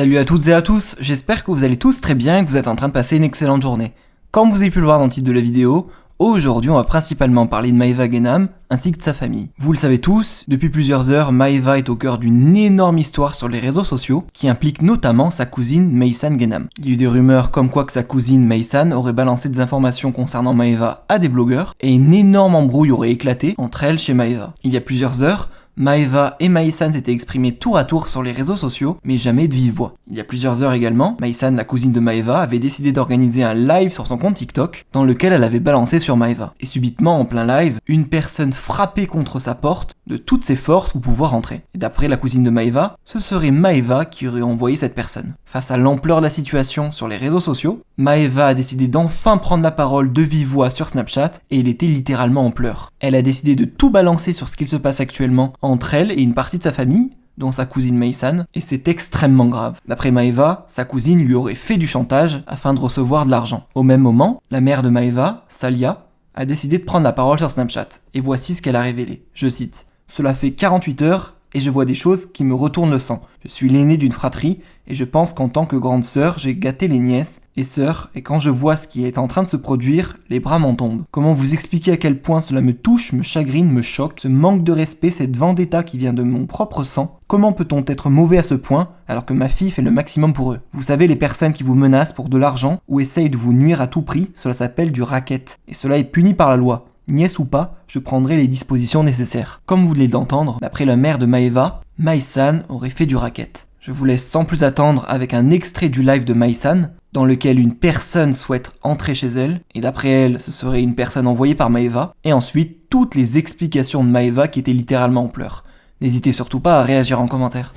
Salut à toutes et à tous, j'espère que vous allez tous très bien et que vous êtes en train de passer une excellente journée. Comme vous avez pu le voir dans le titre de la vidéo, aujourd'hui on va principalement parler de Maeva Genam ainsi que de sa famille. Vous le savez tous, depuis plusieurs heures, Maeva est au cœur d'une énorme histoire sur les réseaux sociaux qui implique notamment sa cousine Maysan Genam. Il y a eu des rumeurs comme quoi que sa cousine Maysan aurait balancé des informations concernant Maeva à des blogueurs et une énorme embrouille aurait éclaté entre elles chez Maeva. Il y a plusieurs heures, Maeva et Maysan s'étaient exprimés tour à tour sur les réseaux sociaux, mais jamais de vive voix. Il y a plusieurs heures également, Maysan, la cousine de Maeva, avait décidé d'organiser un live sur son compte TikTok, dans lequel elle avait balancé sur Maeva. Et subitement, en plein live, une personne frappait contre sa porte de toutes ses forces pour pouvoir entrer. Et d'après la cousine de Maeva, ce serait Maeva qui aurait envoyé cette personne. Face à l'ampleur de la situation sur les réseaux sociaux, Maeva a décidé d'enfin prendre la parole de vive voix sur Snapchat, et il était littéralement en pleurs. Elle a décidé de tout balancer sur ce qu'il se passe actuellement entre elle et une partie de sa famille, dont sa cousine Maysan, et c'est extrêmement grave. D'après Maeva, sa cousine lui aurait fait du chantage afin de recevoir de l'argent. Au même moment, la mère de Maeva, Salia, a décidé de prendre la parole sur Snapchat, et voici ce qu'elle a révélé. Je cite: « Cela fait 48 heures, et je vois des choses qui me retournent le sang. Je suis l'aînée d'une fratrie, et je pense qu'en tant que grande sœur, j'ai gâté les nièces et sœurs, et quand je vois ce qui est en train de se produire, les bras m'en tombent. Comment vous expliquer à quel point cela me touche, me chagrine, me choque, ce manque de respect, cette vendetta qui vient de mon propre sang? Comment peut-on être mauvais à ce point, alors que ma fille fait le maximum pour eux? Vous savez, les personnes qui vous menacent pour de l'argent, ou essayent de vous nuire à tout prix, cela s'appelle du racket, et cela est puni par la loi. Nièce ou pas, je prendrai les dispositions nécessaires. » Comme vous venez d'entendre, d'après la mère de Maeva, Maysan aurait fait du racket. Je vous laisse sans plus attendre avec un extrait du live de Maysan, dans lequel une personne souhaite entrer chez elle, et d'après elle, ce serait une personne envoyée par Maeva, et ensuite toutes les explications de Maeva qui étaient littéralement en pleurs. N'hésitez surtout pas à réagir en commentaire.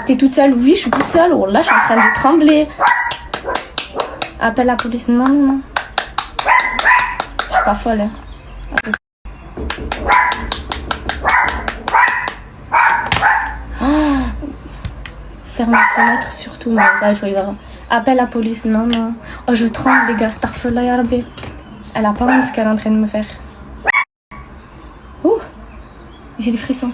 T'es toute seule? Oui, je suis toute seule. Oh là, je suis en train de trembler. Appelle la police. Non, non, non. Je suis pas folle. Hein. Oh. Ferme la fenêtre surtout. Mais ça, je vais voir. Appelle la police. Non, non. Oh, je tremble, les gars. Starfella, ya Rabbi. Elle a pas honte ce qu'elle est en train de me faire. Ouh. J'ai des frissons.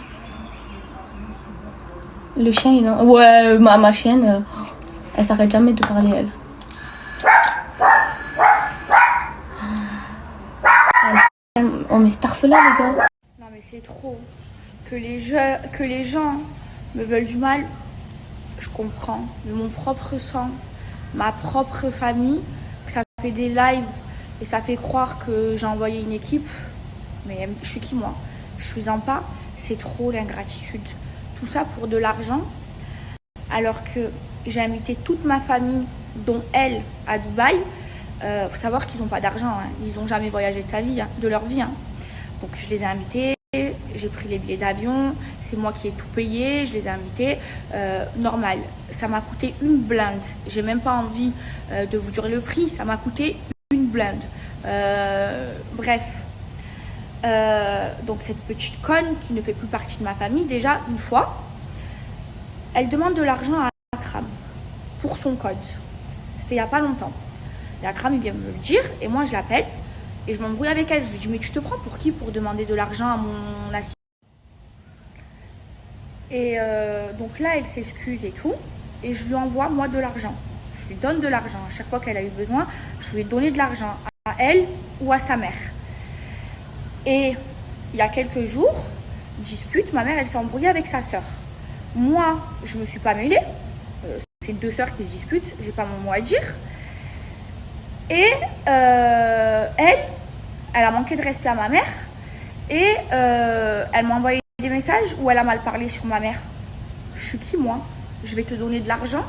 Le chien, il est... Ouais, ma chienne, elle s'arrête jamais de parler, elle. Oh, mais Starfella, les gars. Non, mais c'est trop. Que les gens me veulent du mal, je comprends. Mais mon propre sang, ma propre famille, que ça fait des lives et ça fait croire que j'ai envoyé une équipe. Mais je suis qui, moi? Je suis un pas. C'est trop l'ingratitude. Tout ça pour de l'argent, alors que j'ai invité toute ma famille, dont elle, à Dubaï. Faut savoir qu'ils n'ont pas d'argent, hein. Ils n'ont jamais voyagé de sa vie, hein, de leur vie. Hein. Donc je les ai invités, j'ai pris les billets d'avion, c'est moi qui ai tout payé, je les ai invités. Normal, ça m'a coûté une blinde. J'ai même pas envie de vous dire le prix, ça m'a coûté une blinde. Bref. Donc cette petite conne qui ne fait plus partie de ma famille, déjà une fois, elle demande de l'argent à Akram pour son code. C'était il n'y a pas longtemps. Et Akram, il vient me le dire et moi je l'appelle et je m'embrouille avec elle. Je lui dis: mais tu te prends pour qui pour demander de l'argent à mon assistant? Et donc là elle s'excuse et tout et je lui envoie moi de l'argent. Je lui donne de l'argent. À chaque fois qu'elle a eu besoin, je lui ai donné de l'argent à elle ou à sa mère. Et il y a quelques jours, dispute, ma mère elle s'est embrouillée avec sa sœur. Moi, je me suis pas mêlée. C'est deux sœurs qui se disputent, j'ai pas mon mot à dire. Et elle a manqué de respect à ma mère. Et elle m'a envoyé des messages où elle a mal parlé sur ma mère. Je suis qui, moi? Je vais te donner de l'argent?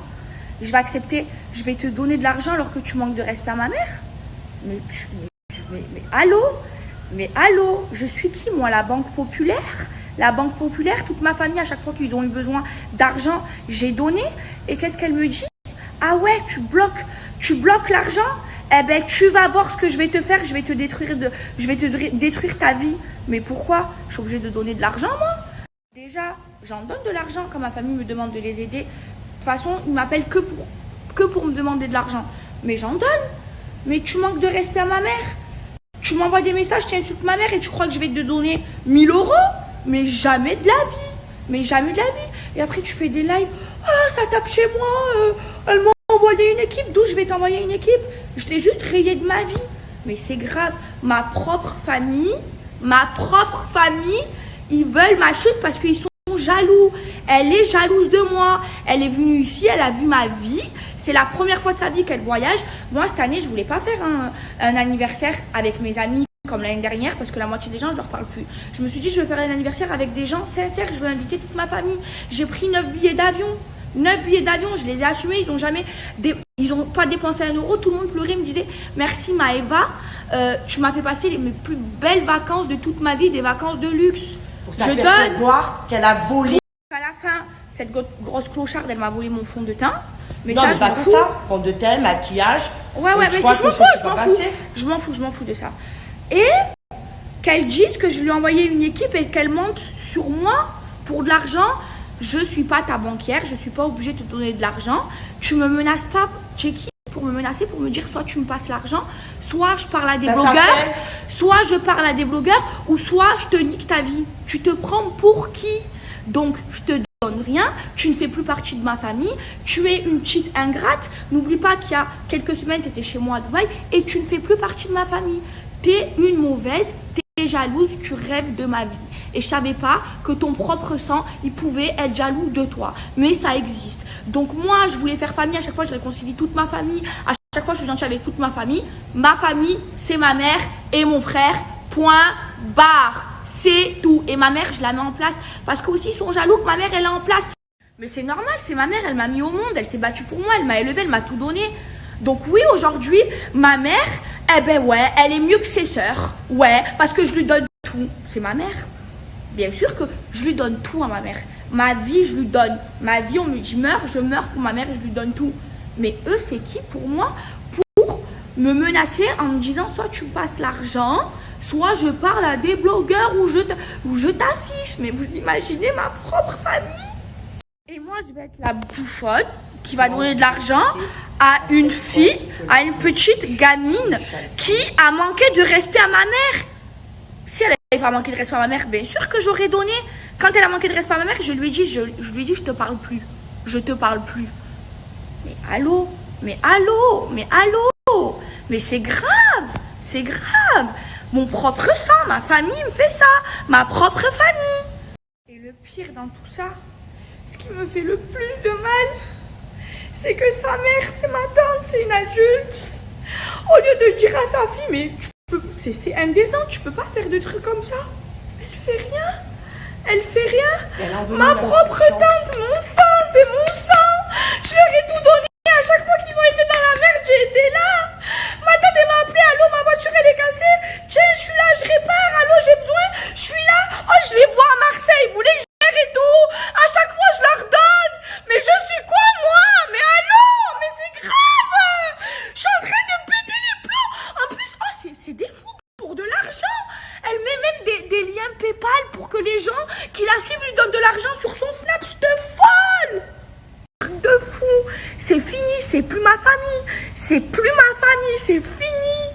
Je vais accepter, je vais te donner de l'argent alors que tu manques de respect à ma mère? Mais allô? Mais allô, je suis qui, moi? La Banque Populaire? La Banque Populaire, toute ma famille, à chaque fois qu'ils ont eu besoin d'argent, j'ai donné. Et qu'est-ce qu'elle me dit? Ah ouais, tu bloques l'argent? Eh ben, tu vas voir ce que je vais te faire, je vais te détruire ta vie. Mais pourquoi? Je suis obligée de donner de l'argent, moi? Déjà, j'en donne de l'argent quand ma famille me demande de les aider. De toute façon, ils m'appellent que pour me demander de l'argent. Mais j'en donne. Mais tu manques de respect à ma mère. Tu m'envoies des messages, tu insultes ma mère et tu crois que je vais te donner 1000 €? Mais jamais de la vie. Mais jamais de la vie. Et après, tu fais des lives. Ah, ça tape chez moi. Elle m'a envoyé une équipe. D'où je vais t'envoyer une équipe? Je t'ai juste rayé de ma vie. Mais c'est grave. Ma propre famille, ils veulent ma chute parce qu'ils sont jaloux. Elle est jalouse de moi. Elle est venue ici, elle a vu ma vie. C'est la première fois de sa vie qu'elle voyage. Moi, cette année, je voulais pas faire un anniversaire avec mes amis comme l'année dernière parce que la moitié des gens, je leur parle plus. Je me suis dit, je vais faire un anniversaire avec des gens sincères. Je veux inviter toute ma famille. J'ai pris 9 billets d'avion. 9 billets d'avion, je les ai assumés. Ils ont pas dépensé 1 euro. Tout le monde pleurait, me disait merci Maëva. Tu m'as fait passer mes plus belles vacances de toute ma vie, des vacances de luxe. Pour s'apercevoir qu'elle a volé. À la fin, cette grosse clocharde, elle m'a volé mon fond de teint. Mais non, ça, mais je pas m'en que fous. ça. Fond de teint, maquillage. Ouais, mais si je m'en fous. Je m'en fous de ça. Et qu'elle dise que je lui ai envoyé une équipe et qu'elle monte sur moi pour de l'argent. Je suis pas ta banquière, je suis pas obligée de te donner de l'argent. Tu me menaces pas, tu es qui pour me menacer, pour me dire soit tu me passes l'argent, soit je parle à des blogueurs, ou soit je te nique ta vie. Tu te prends pour qui? Donc je te donne rien, tu ne fais plus partie de ma famille, tu es une petite ingrate. N'oublie pas qu'il y a quelques semaines, tu étais chez moi à Dubaï et tu ne fais plus partie de ma famille. Tu es une mauvaise, tu es jalouse, tu rêves de ma vie. Et je savais pas que ton propre sang, il pouvait être jaloux de toi. Mais ça existe. Donc moi, je voulais faire famille. À chaque fois, je réconcilie toute ma famille. À chaque fois, je suis gentille avec toute ma famille. Ma famille, c'est ma mère et mon frère. Point barre. C'est tout. Et ma mère, je la mets en place. Parce qu'aussi, ils sont jaloux que ma mère, elle est en place. Mais c'est normal, c'est ma mère. Elle m'a mis au monde. Elle s'est battue pour moi. Elle m'a élevée. Elle m'a tout donné. Donc oui, aujourd'hui, ma mère, eh ben ouais, elle est mieux que ses sœurs. Ouais, parce que je lui donne tout. C'est ma mère. Bien sûr que je lui donne tout à ma mère. Ma vie, je lui donne. Ma vie, on me dit meurs, je meurs pour ma mère et je lui donne tout. Mais eux, c'est qui pour moi? Pour me menacer en me disant soit tu passes l'argent, soit je parle à des blogueurs ou je t'affiche. Mais vous imaginez ma propre famille? Et moi, je vais être la bouffonne qui va donner de l'argent à une fille, à une petite gamine qui a manqué de respect à ma mère. Si elle n'avait pas manqué de respect à ma mère, bien sûr que j'aurais donné. Quand elle a manqué de respect à ma mère, je lui ai dit, je te parle plus. Je te parle plus. Mais allô? Mais c'est grave. C'est grave. Mon propre sang, ma famille me fait ça. Ma propre famille. Et le pire dans tout ça, ce qui me fait le plus de mal, c'est que sa mère, c'est ma tante, c'est une adulte. Au lieu de dire à sa fille, mais c'est indécent, tu peux pas faire de trucs comme ça. Elle fait rien. Ma propre tante, mon sang, c'est mon sang. Je leur ai tout donné. À chaque fois qu'ils ont été dans la merde, j'ai été là. Ma tante, elle m'a appelé. Allô, ma voiture, elle est cassée. Tiens, je suis là, je répare. Allô, j'ai besoin. Je suis là. Oh, je les vois à Marseille. Ils voulaient que je gère et tout. À chaque fois, je leur donne. Mais je suis quoi, moi? Mais allô? Mais c'est grave. Je suis en train de péter les plombs. En plus, oh, c'est des fous pour de l'argent. Elle met même des liens PayPal pour que les gens qui la suivent lui donnent de l'argent sur son Snap. De folle! De fou! C'est fini, c'est plus ma famille. C'est plus ma famille, c'est fini.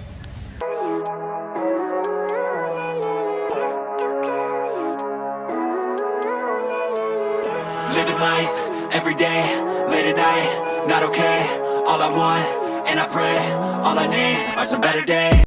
Living life, every day, late at night, not okay. All I want, and I pray, all I need are some better days.